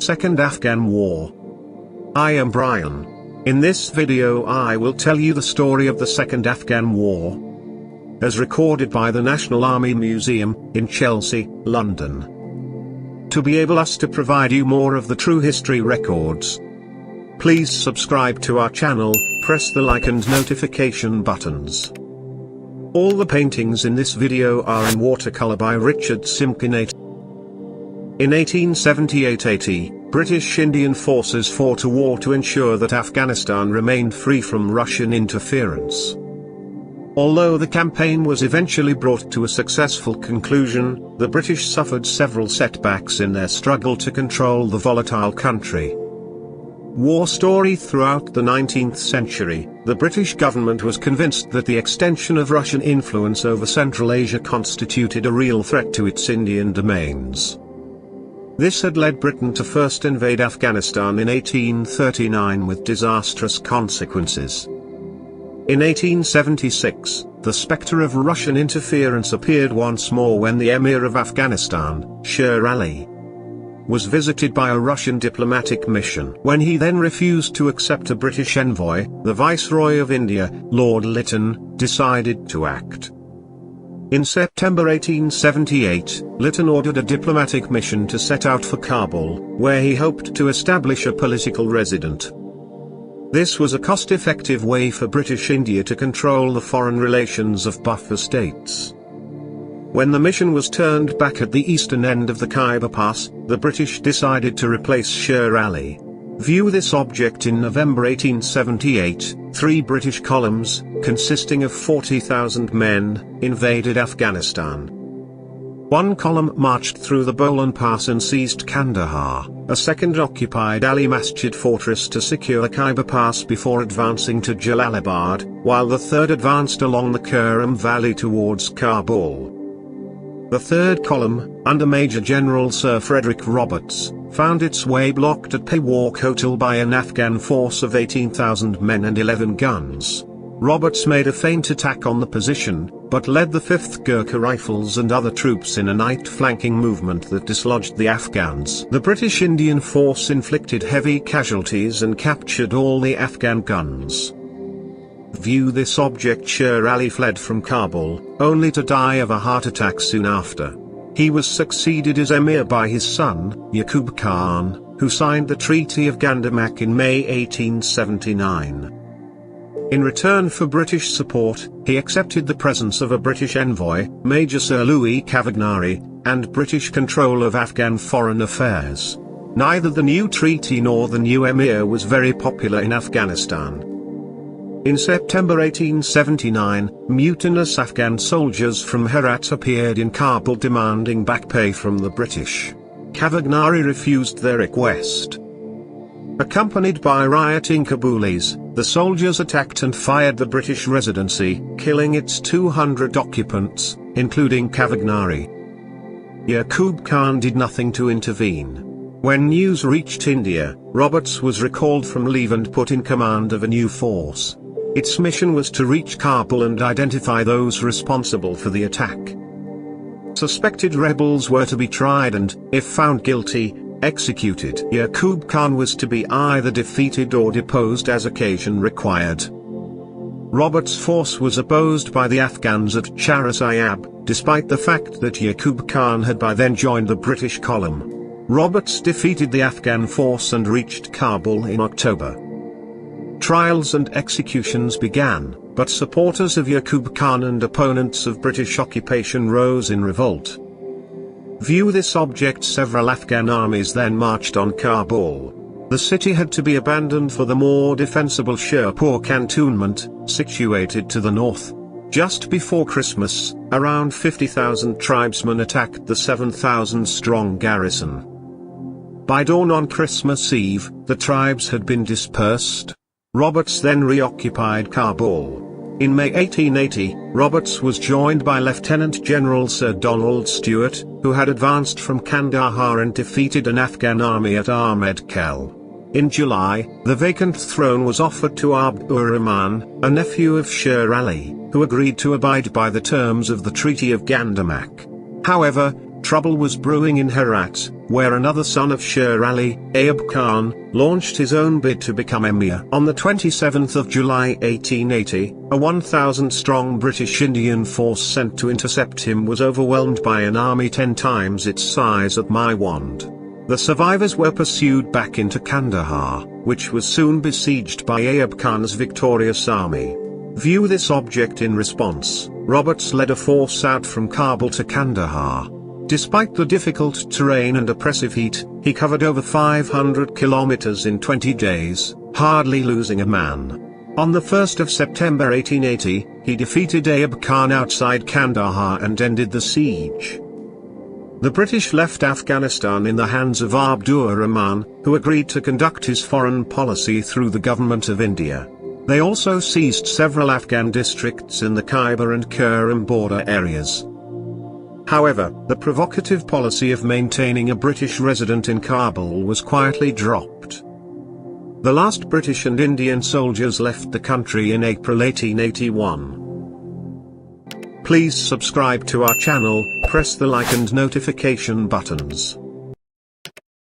Second Afghan War. I am Brian. In this video I will tell you the story of the Second Afghan War, as recorded by the National Army Museum, in Chelsea, London. To be able to provide you more of the true history records, please subscribe to our channel, press the like and notification buttons. All the paintings in this video are in watercolor by Richard Simkinate. In 1878-80, British Indian forces fought a war to ensure that Afghanistan remained free from Russian interference. Although the campaign was eventually brought to a successful conclusion, the British suffered several setbacks in their struggle to control the volatile country. War story. Throughout the 19th century, the British government was convinced that the extension of Russian influence over Central Asia constituted a real threat to its Indian domains. This had led Britain to first invade Afghanistan in 1839 with disastrous consequences. In 1876, the spectre of Russian interference appeared once more when the Emir of Afghanistan, Sher Ali, was visited by a Russian diplomatic mission. When he then refused to accept a British envoy, the Viceroy of India, Lord Lytton, decided to act. In September 1878, Lytton ordered a diplomatic mission to set out for Kabul, where he hoped to establish a political resident. This was a cost-effective way for British India to control the foreign relations of buffer states. When the mission was turned back at the eastern end of the Khyber Pass, the British decided to replace Sher Ali. View this object. In November 1878, 3 British columns, consisting of 40,000 men, invaded Afghanistan. One column marched through the Bolan Pass and seized Kandahar, a second occupied Ali Masjid fortress to secure Khyber Pass before advancing to Jalalabad, while the third advanced along the Kurram Valley towards Kabul. The third column, under Major General Sir Frederick Roberts, found its way blocked at Pewar Kotal by an Afghan force of 18,000 men and 11 guns. Roberts made a feint attack on the position, but led the 5th Gurkha Rifles and other troops in a night flanking movement that dislodged the Afghans. The British Indian force inflicted heavy casualties and captured all the Afghan guns. View this object. Sher Ali fled from Kabul, only to die of a heart attack soon after. He was succeeded as emir by his son, Yaqub Khan, who signed the Treaty of Gandamak in May 1879. In return for British support, he accepted the presence of a British envoy, Major Sir Louis Cavagnari, and British control of Afghan foreign affairs. Neither the new treaty nor the new emir was very popular in Afghanistan. In September 1879, mutinous Afghan soldiers from Herat appeared in Kabul demanding back pay from the British. Cavagnari refused their request. Accompanied by rioting Kabulis, the soldiers attacked and fired the British residency, killing its 200 occupants, including Cavagnari. Yaqub Khan did nothing to intervene. When news reached India, Roberts was recalled from leave and put in command of a new force. Its mission was to reach Kabul and identify those responsible for the attack. Suspected rebels were to be tried and, if found guilty, executed. Yaqub Khan was to be either defeated or deposed as occasion required. Roberts' force was opposed by the Afghans at Charasayab, despite the fact that Yaqub Khan had by then joined the British column. Roberts defeated the Afghan force and reached Kabul in October. Trials and executions began, but supporters of Yaqub Khan and opponents of British occupation rose in revolt. View this object. Several Afghan armies then marched on Kabul. The city had to be abandoned for the more defensible Sherpur cantonment, situated to the north. Just before Christmas, around 50,000 tribesmen attacked the 7,000-strong garrison. By dawn on Christmas Eve, the tribes had been dispersed. Roberts then reoccupied Kabul. In May 1880, Roberts was joined by Lieutenant General Sir Donald Stewart, who had advanced from Kandahar and defeated an Afghan army at Ahmed Khel. In July, the vacant throne was offered to Abdur Rahman, a nephew of Sher Ali, who agreed to abide by the terms of the Treaty of Gandamak. However, trouble was brewing in Herat, where another son of Sher Ali, Ayub Khan, launched his own bid to become emir. On the 27th of July 1880, a 1,000-strong British Indian force sent to intercept him was overwhelmed by an army 10 times its size at Maiwand. The survivors were pursued back into Kandahar, which was soon besieged by Ayub Khan's victorious army. View this object in response. Roberts led a force out from Kabul to Kandahar. Despite the difficult terrain and oppressive heat, he covered over 500 kilometers in 20 days, hardly losing a man. On the 1st of September 1880, he defeated Ayub Khan outside Kandahar and ended the siege. The British left Afghanistan in the hands of Abdur Rahman, who agreed to conduct his foreign policy through the government of India. They also seized several Afghan districts in the Khyber and Kurram border areas. However, the provocative policy of maintaining a British resident in Kabul was quietly dropped. The last British and Indian soldiers left the country in April 1881. Please subscribe to our channel, press the like and notification buttons.